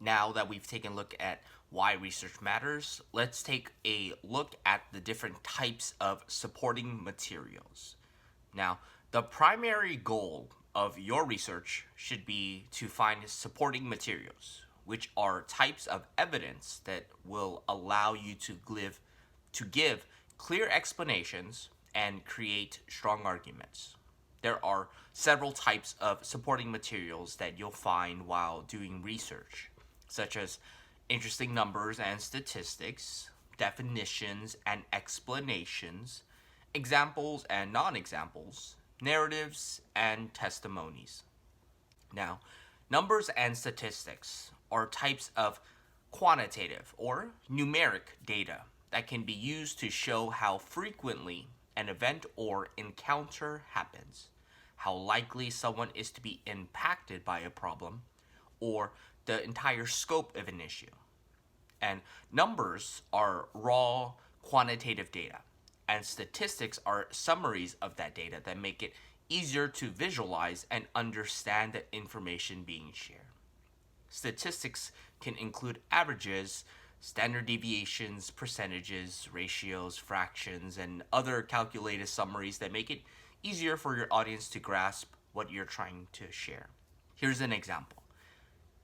Now that we've taken a look at why research matters, let's take a look at the different types of supporting materials. Now, the primary goal of your research should be to find supporting materials, which are types of evidence that will allow you to give clear explanations and create strong arguments. There are several types of supporting materials that you'll find while doing research, such as interesting numbers and statistics, definitions and explanations, examples and non examples, narratives and testimonies. Now, numbers and statistics are types of quantitative or numeric data that can be used to show how frequently an event or encounter happens, how likely someone is to be impacted by a problem, or the entire scope of an issue. And numbers are raw quantitative data, and statistics are summaries of that data that make it easier to visualize and understand the information being shared. Statistics can include averages, standard deviations, percentages, ratios, fractions, and other calculated summaries that make it easier for your audience to grasp what you're trying to share. Here's an example.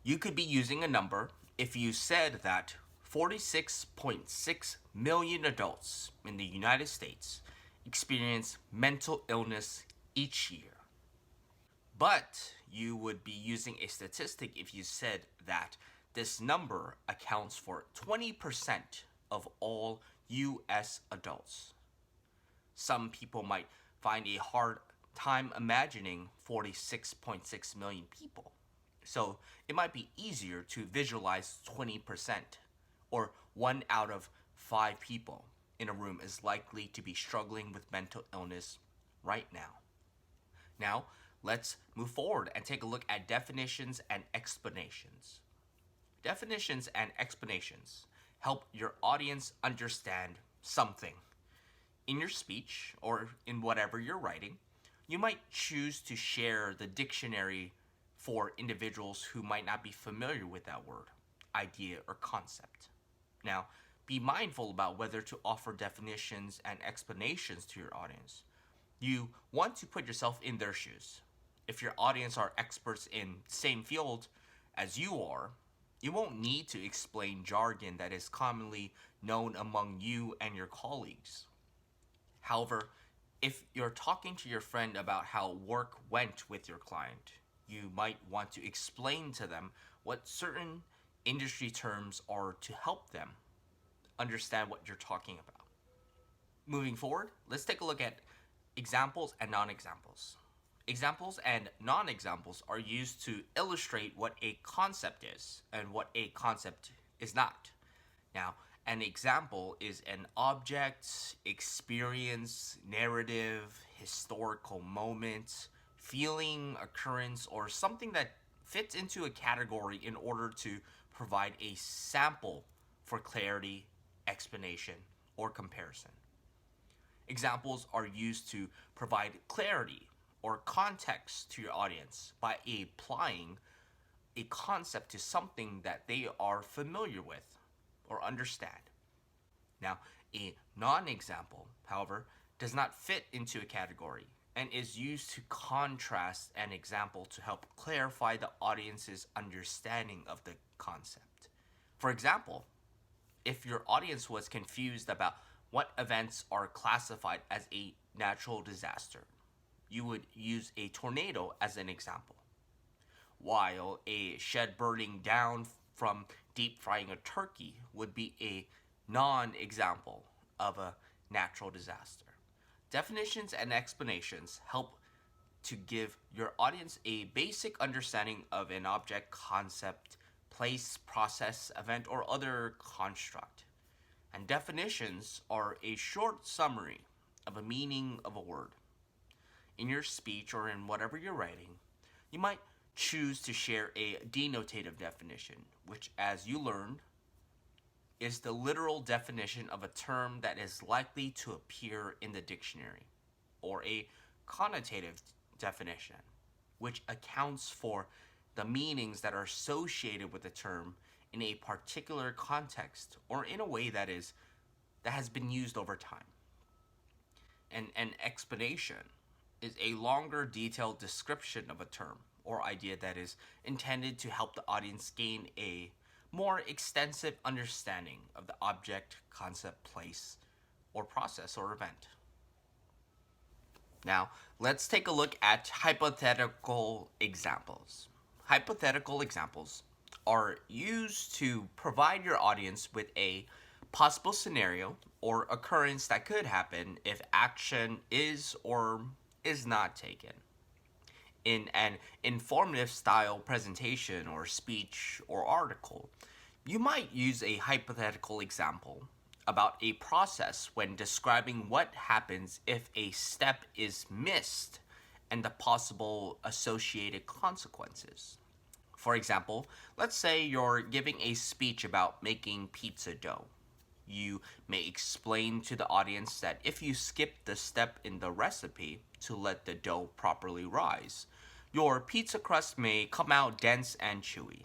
You could be using a number if you said that 46.6 million adults in the United States experience mental illness each year. But you would be using a statistic if you said that this number accounts for 20% of all US adults. Some people might find a hard time imagining 46.6 million people. So it might be easier to visualize 20%, or 1 out of 5 people in a room is likely to be struggling with mental illness right now. Now, let's move forward and take a look at definitions and explanations. Definitions and explanations help your audience understand something. In your speech or in whatever you're writing, you might choose to share the dictionary for individuals who might not be familiar with that word, idea, or concept. Now, be mindful about whether to offer definitions and explanations to your audience. You want to put yourself in their shoes. If your audience are experts in the same field as you are, you won't need to explain jargon that is commonly known among you and your colleagues. However, if you're talking to your friend about how work went with your client, you might want to explain to them what certain industry terms are to help them understand what you're talking about. Moving forward, let's take a look at examples and non-examples. Examples and non-examples are used to illustrate what a concept is and what a concept is not. Now, an example is an object, experience, narrative, historical moment, feeling, occurrence, or something that fits into a category in order to provide a sample for clarity, explanation, or comparison. Examples are used to provide clarity or context to your audience by applying a concept to something that they are familiar with or understand. Now, a non-example, however, does not fit into a category and is used to contrast an example to help clarify the audience's understanding of the concept. For example, if your audience was confused about what events are classified as a natural disaster, you would use a tornado as an example, while a shed burning down from deep frying a turkey would be a non-example of a natural disaster. Definitions and explanations help to give your audience a basic understanding of an object, concept, place, process, event, or other construct. And definitions are a short summary of a meaning of a word. In your speech or in whatever you're writing, you might choose to share a denotative definition, which, as you learned, is the literal definition of a term that is likely to appear in the dictionary, or a connotative definition, which accounts for the meanings that are associated with the term in a particular context or in a way that has been used over time. And an explanation is a longer, detailed description of a term or idea that is intended to help the audience gain a more extensive understanding of the object, concept, place, or process or event. Now, let's take a look at hypothetical examples. Hypothetical examples are used to provide your audience with a possible scenario or occurrence that could happen if action is or is not taken. In an informative style presentation or speech or article, you might use a hypothetical example about a process when describing what happens if a step is missed and the possible associated consequences. For example, let's say you're giving a speech about making pizza dough. You may explain to the audience that if you skip the step in the recipe to let the dough properly rise, your pizza crust may come out dense and chewy.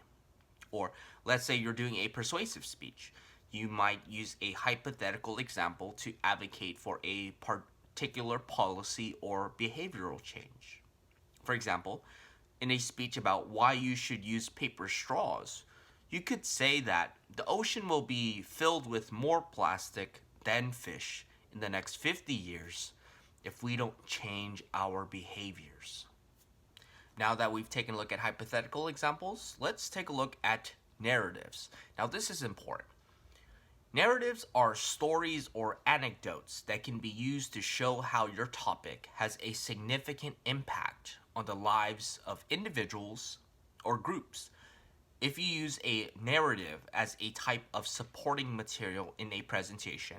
Or let's say you're doing a persuasive speech. You might use a hypothetical example to advocate for a particular policy or behavioral change. For example, in a speech about why you should use paper straws, you could say that the ocean will be filled with more plastic than fish in the next 50 years if we don't change our behaviors. Now that we've taken a look at hypothetical examples, let's take a look at narratives. Now, this is important. Narratives are stories or anecdotes that can be used to show how your topic has a significant impact on the lives of individuals or groups. If you use a narrative as a type of supporting material in a presentation,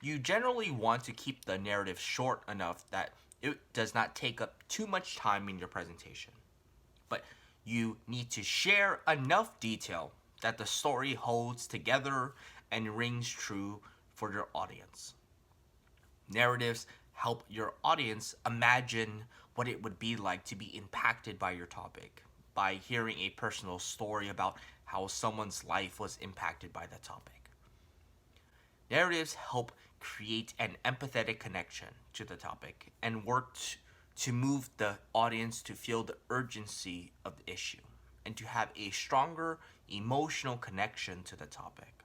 you generally want to keep the narrative short enough that it does not take up too much time in your presentation. But you need to share enough detail that the story holds together and rings true for your audience. Narratives help your audience imagine what it would be like to be impacted by your topic by hearing a personal story about how someone's life was impacted by the topic. Narratives help create an empathetic connection to the topic and work to move the audience to feel the urgency of the issue and to have a stronger emotional connection to the topic.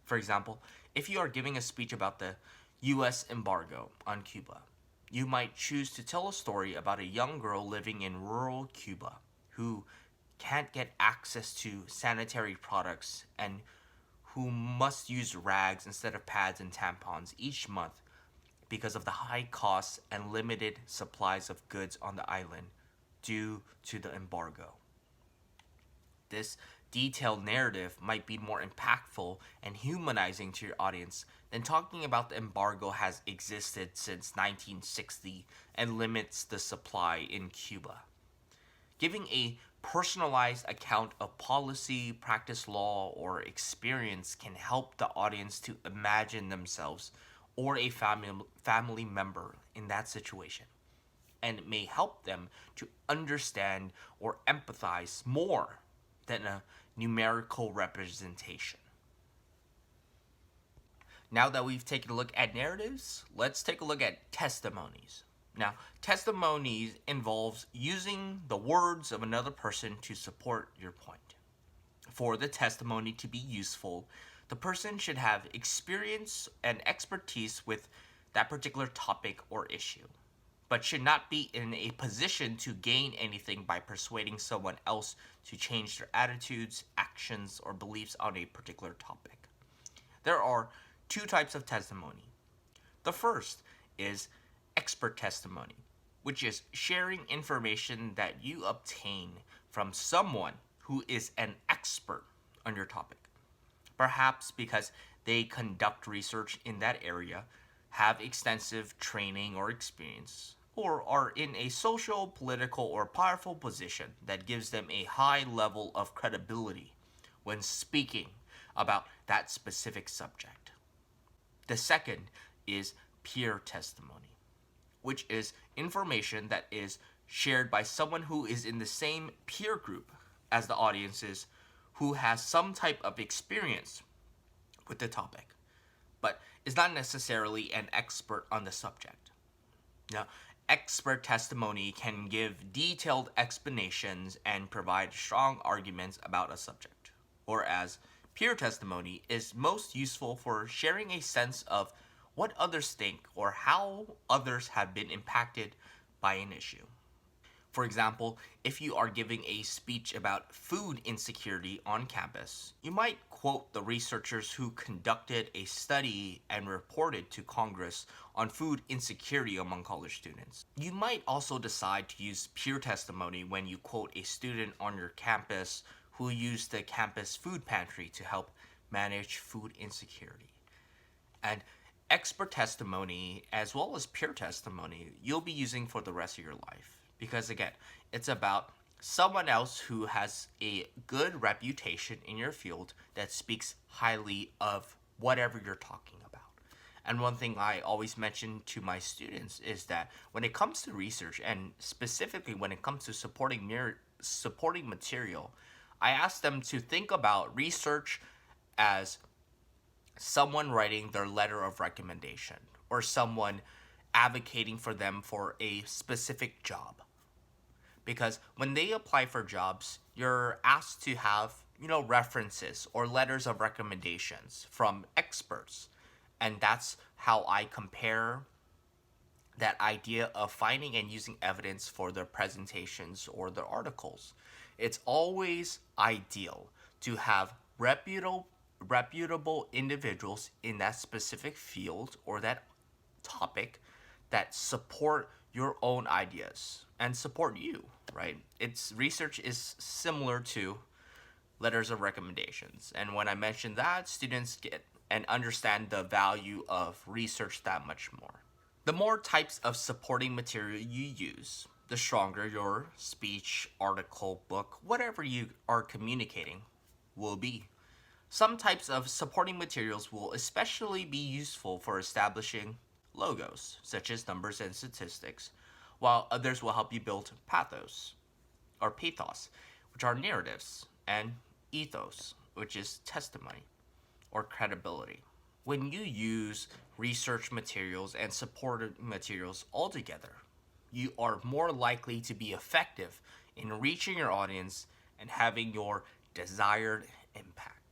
For example, if you are giving a speech about the US embargo on Cuba, you might choose to tell a story about a young girl living in rural Cuba who can't get access to sanitary products and who must use rags instead of pads and tampons each month because of the high costs and limited supplies of goods on the island due to the embargo. This detailed narrative might be more impactful and humanizing to your audience than talking about the embargo has existed since 1960 and limits the supply in Cuba. Giving a personalized account of policy, practice law, or experience can help the audience to imagine themselves or a family member in that situation, and it may help them to understand or empathize more than a numerical representation. Now that we've taken a look at narratives, let's take a look at testimonies. Now, testimonies involves using the words of another person to support your point. For the testimony to be useful, the person should have experience and expertise with that particular topic or issue, but should not be in a position to gain anything by persuading someone else to change their attitudes, actions, or beliefs on a particular topic. There are two types of testimony. The first is expert testimony, which is sharing information that you obtain from someone who is an expert on your topic. Perhaps because they conduct research in that area, have extensive training or experience, or are in a social, political, or powerful position that gives them a high level of credibility when speaking about that specific subject. The second is peer testimony, which is information that is shared by someone who is in the same peer group as the audiences who has some type of experience with the topic, but is not necessarily an expert on the subject. Now, expert testimony can give detailed explanations and provide strong arguments about a subject, whereas peer testimony is most useful for sharing a sense of what others think or how others have been impacted by an issue. For example, if you are giving a speech about food insecurity on campus, you might quote the researchers who conducted a study and reported to Congress on food insecurity among college students. You might also decide to use peer testimony when you quote a student on your campus who used the campus food pantry to help manage food insecurity. And expert testimony, as well as peer testimony, you'll be using for the rest of your life. Because again, it's about someone else who has a good reputation in your field that speaks highly of whatever you're talking about. And one thing I always mention to my students is that when it comes to research, and specifically when it comes to supporting material, I ask them to think about research as someone writing their letter of recommendation or someone advocating for them for a specific job. Because when they apply for jobs, you're asked to have, references or letters of recommendations from experts. And that's how I compare that idea of finding and using evidence for their presentations or their articles. It's always ideal to have reputable individuals in that specific field or that topic that support your own ideas and support you, right? It's research is similar to letters of recommendations. And when I mention that, students get and understand the value of research that much more. The more types of supporting material you use, the stronger your speech, article, book, whatever you are communicating will be. Some types of supporting materials will especially be useful for establishing logos, such as numbers and statistics, while others will help you build pathos, which are narratives, and ethos, which is testimony or credibility. When you use research materials and supportive materials all together, you are more likely to be effective in reaching your audience and having your desired impact.